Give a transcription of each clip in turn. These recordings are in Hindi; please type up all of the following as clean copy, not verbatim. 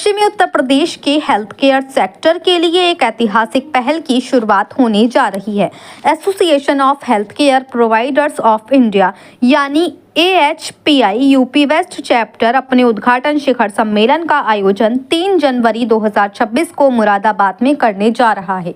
पश्चिमी उत्तर प्रदेश के हेल्थ केयर सेक्टर के लिए एक ऐतिहासिक पहल की शुरुआत होने जा रही है। Association of health care providers of India यानी AHPI यूपी वेस्ट चैप्टर अपने उद्घाटन शिखर सम्मेलन का आयोजन 3 जनवरी 2026 को मुरादाबाद में करने जा रहा है।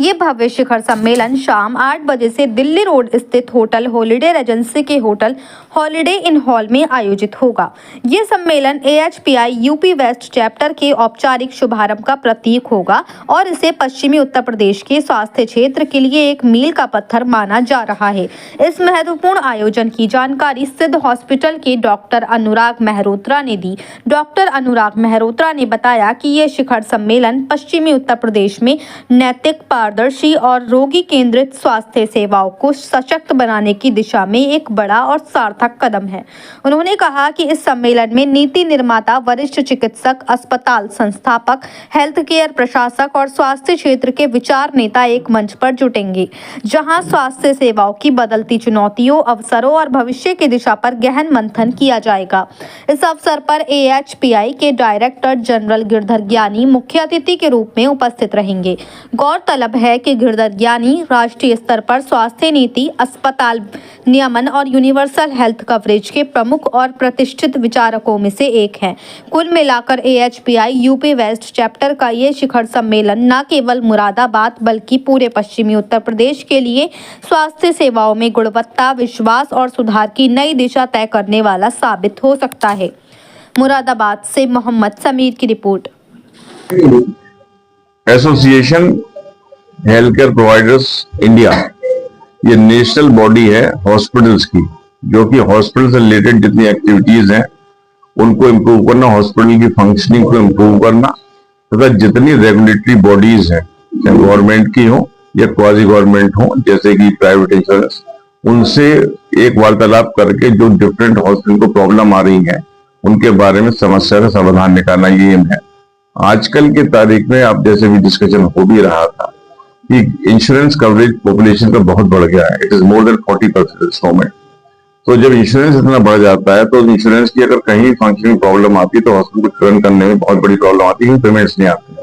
ये भव्य शिखर सम्मेलन शाम 8 बजे से दिल्ली रोड स्थित होटल हॉलिडे रेजेंसी के होटल हॉलिडे इन हॉल में आयोजित होगा। ये सम्मेलन AHPI यूपी वेस्ट चैप्टर के औपचारिक शुभारंभ का प्रतीक होगा और इसे पश्चिमी उत्तर प्रदेश के स्वास्थ्य क्षेत्र के लिए एक मील का पत्थर माना जा रहा है। इस महत्वपूर्ण आयोजन की जानकारी सिद्ध हॉस्पिटल के डॉक्टर अनुराग मेहरोत्रा ने दी। डॉक्टर अनुराग मेहरोत्रा ने बताया कि ये शिखर सम्मेलन पश्चिमी उत्तर प्रदेश में नैतिक, पारदर्शी और रोगी केंद्रित स्वास्थ्य सेवाओं को सशक्त बनाने की दिशा में एक बड़ा और सार्थक कदम है। उन्होंने कहा कि इस सम्मेलन में नीति निर्माता, वरिष्ठ चिकित्सक, अस्पताल संस्थापक, हेल्थ केयर प्रशासक और स्वास्थ्य क्षेत्र के विचार नेता एक मंच पर जुटेंगे, जहां स्वास्थ्य सेवाओं की बदलती चुनौतियों, अवसरों और भविष्य की दिशा पर गहन मंथन किया जाएगा। इस अवसर पर AHPI के डायरेक्टर जनरल गिरधर ज्ञानी मुख्य अतिथि के रूप में उपस्थित रहेंगे। गौरतलब है कि गिरधर ज्ञानी राष्ट्रीय स्तर पर स्वास्थ्य नीति, अस्पताल नियमन और यूनिवर्सल हेल्थ कवरेज के प्रमुख और प्रतिष्ठित विचारकों में से एक हैं। कुल मिलाकर AHPI यूपी वेस्ट चैप्टर का ये शिखर सम्मेलन न केवल मुरादाबाद बल्कि पूरे पश्चिमी उत्तर प्रदेश के लिए स्वास्थ्य सेवाओं में गुणवत्ता, विश्वास और सुधार की नई दिशा तय करने वाला साबित हो सकता है। मुरादाबाद से मोहम्मद समीर की report. Association health care providers India ये नेशनल बॉडी है हॉस्पिटल्स की, जो कि हॉस्पिटल से रिलेटेड जितनी एक्टिविटीज हैं उनको इम्प्रूव करना, हॉस्पिटल की फंक्शनिंग को इम्प्रूव करना तथा जितनी रेगुलेटरी बॉडीज हैं, चाहे गवर्नमेंट की हो या क्वाजी गवर्नमेंट हो, जैसे कि प्राइवेट इंश्योरेंस, उनसे एक वार्तालाप करके जो डिफरेंट हॉस्पिटल को प्रॉब्लम आ रही है उनके बारे में समस्या का समाधान निकालना ये एम है। आजकल के तारीख में आप जैसे भी डिस्कशन हो भी रहा था कि इंश्योरेंस कवरेज पॉपुलेशन का बहुत बढ़ गया है। इट इज मोर देन 40% इस मोमेंट। तो जब इंश्योरेंस इतना बढ़ जाता है तो इंश्योरेंस की अगर कहीं फंक्शनिंग प्रॉब्लम आती है तो हॉस्पिटल को रन करने में बहुत बड़ी प्रॉब्लम आती है, पेमेंट्स नहीं आते।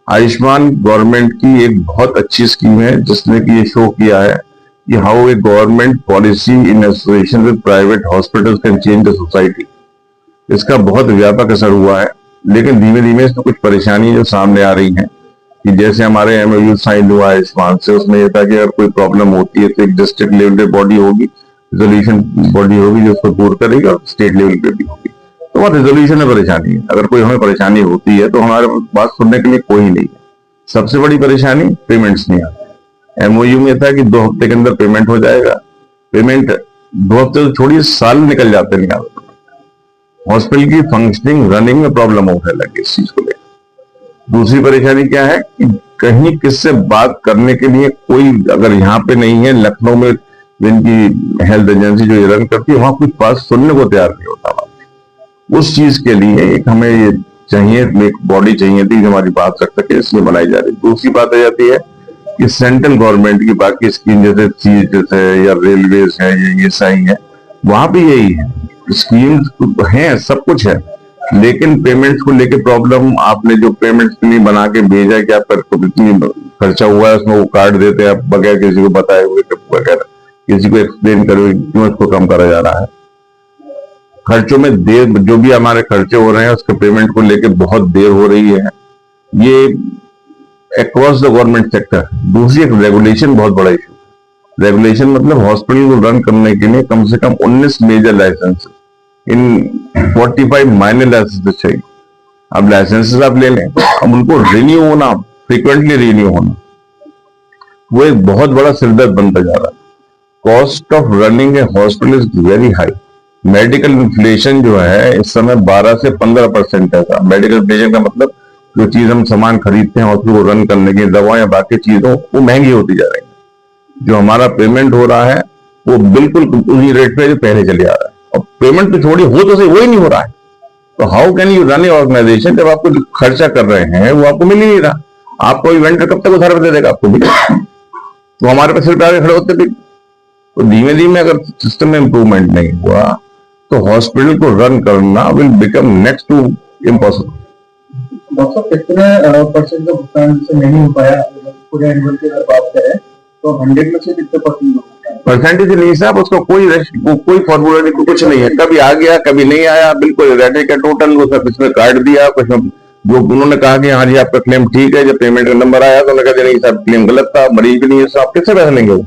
आयुष्मान गवर्नमेंट की एक बहुत अच्छी स्कीम है जिसने कि ये शो किया है कि how a government policy in association with private hospitals can change the society. इसका बहुत व्यापक असर हुआ है, लेकिन धीमे धीमे इसमें कुछ परेशानी जो सामने आ रही हैं कि जैसे हमारे MOU साइन हुआ है आयुष्मान से, उसमें यह था कि अगर कोई प्रॉब्लम होती है तो एक डिस्ट्रिक्ट लेवल पे बॉडी होगी, रिजोल्यूशन बॉडी होगी जो उसको दूर करेगी, और स्टेट लेवल पे भी होगी। तो वह रिजोल्यूशन में परेशानी है। अगर कोई हमें परेशानी होती है तो हमारे बात सुनने के लिए कोई नहीं है। सबसे बड़ी परेशानी पेमेंट्स नहीं आती। MOU में था कि 2 हफ्ते के अंदर पेमेंट हो जाएगा। पेमेंट 2 हफ्ते तो छोड़िए, साल निकल जाते नहीं आते। हॉस्पिटल की फंक्शनिंग, रनिंग में प्रॉब्लम होने लगी इस चीज को लेकर। दूसरी परेशानी क्या है कि कहीं किससे बात करने के लिए कोई अगर यहाँ पे नहीं है, लखनऊ में जिनकी हेल्थ एजेंसी जो ये रन करती है वहां कुछ बात सुनने को तैयार नहीं होता। उस चीज के लिए एक हमें ये चाहिए, एक बॉडी चाहिए थी जो हमारी बात रख सके, इसलिए बनाई जा रही। दूसरी बात आ जाती है कि सेंट्रल गवर्नमेंट की बाकी स्कीम जैसे CHS है या रेलवेज है या ESI है, वहां भी यही है। स्कीम है, सब कुछ है, लेकिन पेमेंट्स को लेके प्रॉब्लम। आपने जो पेमेंट्स नहीं बना के भेजा कि आपका इतनी खर्चा हुआ है, उसमें वो कार्ड देते हैं आप बगैर किसी को बताए हुए, बगैर किसी को एक्सप्लेन करे क्यों उसको कम करा जा रहा है। खर्चों में देर, जो भी हमारे खर्चे हो रहे हैं उसके पेमेंट को लेके बहुत देर हो रही है, ये अक्रॉस द गवर्नमेंट सेक्टर। दूसरी एक रेगुलेशन बहुत बड़ा इशू। रेगुलेशन मतलब हॉस्पिटल को रन करने के लिए कम से कम 19 मेजर लाइसेंस इन 45 माइनर लाइसेंस चाहिए। अब लाइसेंसेस आप ले लें, अब उनको रिन्यू होना, फ्रीक्वेंटली रिन्यू होना, वो एक बहुत बड़ा सिरदर्द बनता जा रहा है। Cost of running A hospital is very high. Medical inflation जो है इस समय 12 से 15% है। मेडिकल इन्फ्लेशन का मतलब जो चीज हम सामान खरीदते हैं हॉस्पिटल को रन करने की, दवा या बाकी चीजों, वो महंगी होती जा रही है। जो हमारा पेमेंट हो रहा है वो बिल्कुल उसी रेट पे जो पहले चले आ रहा है, और पेमेंट तो छोड़िए, हो तो सही, वो ही नहीं हो रहा है। तो how can you run a organisation जब आपको जो खर्चा कर रहे हैं वो आपको मिल ही नहीं रहा। आपको इवेंटर कब तक उधार दे देगा, आपको मिले तो हमारे पास सिर्फ आगे खड़े होते भी। तो धीमे धीमे अगर सिस्टम में इंप्रूवमेंट नहीं हुआ तो हॉस्पिटल को रन करना will become next to impossible. Doctor साहब कितने परसेंट का भुगतान से नहीं हो पाया, पूरे एनिमल की अगर बात करें तो 100 में से कितने परसेंट का? परसेंटेज नहीं साहब, उसका कोई फॉर्मूला नहीं, कुछ नहीं है। कभी आ गया कभी नहीं आया, बिल्कुल रेटिक है टोटल। वो सब इसमें काट दिया, कुछ जो उन्होंने कहा कि हाँ जी आपका क्लेम ठीक है, जब पेमेंट का नंबर आया तो उन्होंने कहा नहीं साहब क्लेम गलत था, मरीज भी नहीं है, तो आप किससे पैसे लेंगे?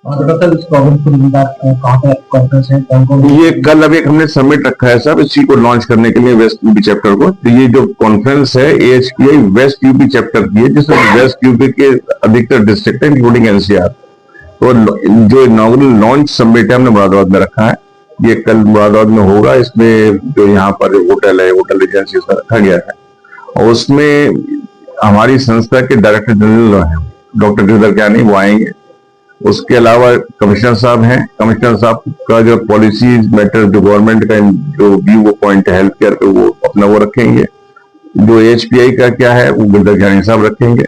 डॉक्टर इस प्रॉब्लम को लेकर कहाँ पे कॉन्फ्रेंस है, कौन ये कल अभी हमने सबमिट रखा है साहब, इसी को लॉन्च करने के लिए वेस्ट यूपी चैप्टर को। तो ये जो कॉन्फ्रेंस है AHPI वेस्ट यूपी चैप्टर की है, जिसमें वेस्ट यूपी के अधिकतर डिस्ट्रिक्ट है इंक्लूडिंग NCR। तो जो इनॉग्रल लॉन्च सबमिट है हमने मुरादाबाद में रखा है, ये कल मुरादाबाद में होगा। इसमें जो यहाँ पर होटल है, होटल एजेंसी उसका रखा गया है, और उसमें हमारी संस्था के डायरेक्टर जनरल हैं डॉक्टर गिरधर ज्ञानी, वो आएंगे। उसके अलावा कमिश्नर साहब हैं, कमिश्नर साहब का जो पॉलिसीज मैटर जो गवर्नमेंट का जो व्यू पॉइंट है हेल्थ केयर पे, वो अपना वो रखेंगे। जो AHPI का क्या है वो गिरधर ज्ञानी साहब रखेंगे।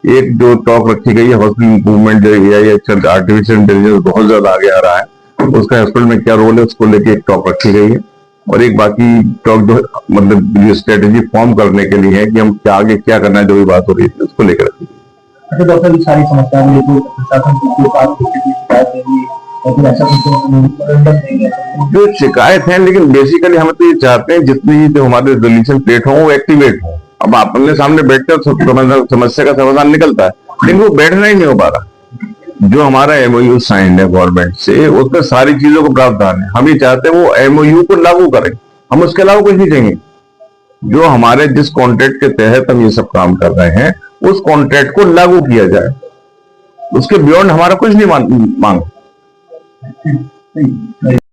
एक जो टॉक रखी गई है हॉस्पिटल इंप्रूवमेंट, जो AI आर्टिफिशियल इंटेलिजेंस बहुत ज्यादा आगे आ रहा है, उसका हॉस्पिटल में क्या रोल है उसको लेके एक टॉक रखी गई है। और एक बाकी टॉक जो मतलब स्ट्रेटेजी फॉर्म करने के लिए है कि हम क्या आगे क्या करना है, जो भी बात हो रही थी उसको लेकर रखी गई। अच्छा डॉक्टर, सारी समस्याएं लेकर प्रशासन की बात शिकायत देंगी, लेकिन ऐसा कुछ जो शिकायत है, लेकिन बेसिकली हम तो ये चाहते हैं जितनी जो हमारे रेजोल्यूशन प्लेट हो वो एक्टिवेट हो। अब अपने सामने बैठते हो समस्या का समाधान निकलता है, लेकिन वो बैठना ही नहीं हो पा रहा। जो हमारा MOU साइन है गवर्नमेंट से, उसमें सारी चीजों को प्रावधान है। हम ये चाहते हैं वो MOU को लागू करें, हम उसके अलावा कुछ नहीं चाहिए। जो हमारे जिस कॉन्ट्रैक्ट के तहत हम ये सब काम कर रहे हैं उस कॉन्ट्रैक्ट को लागू किया जाए, उसके बियॉन्ड हमारा कुछ नहीं मांग।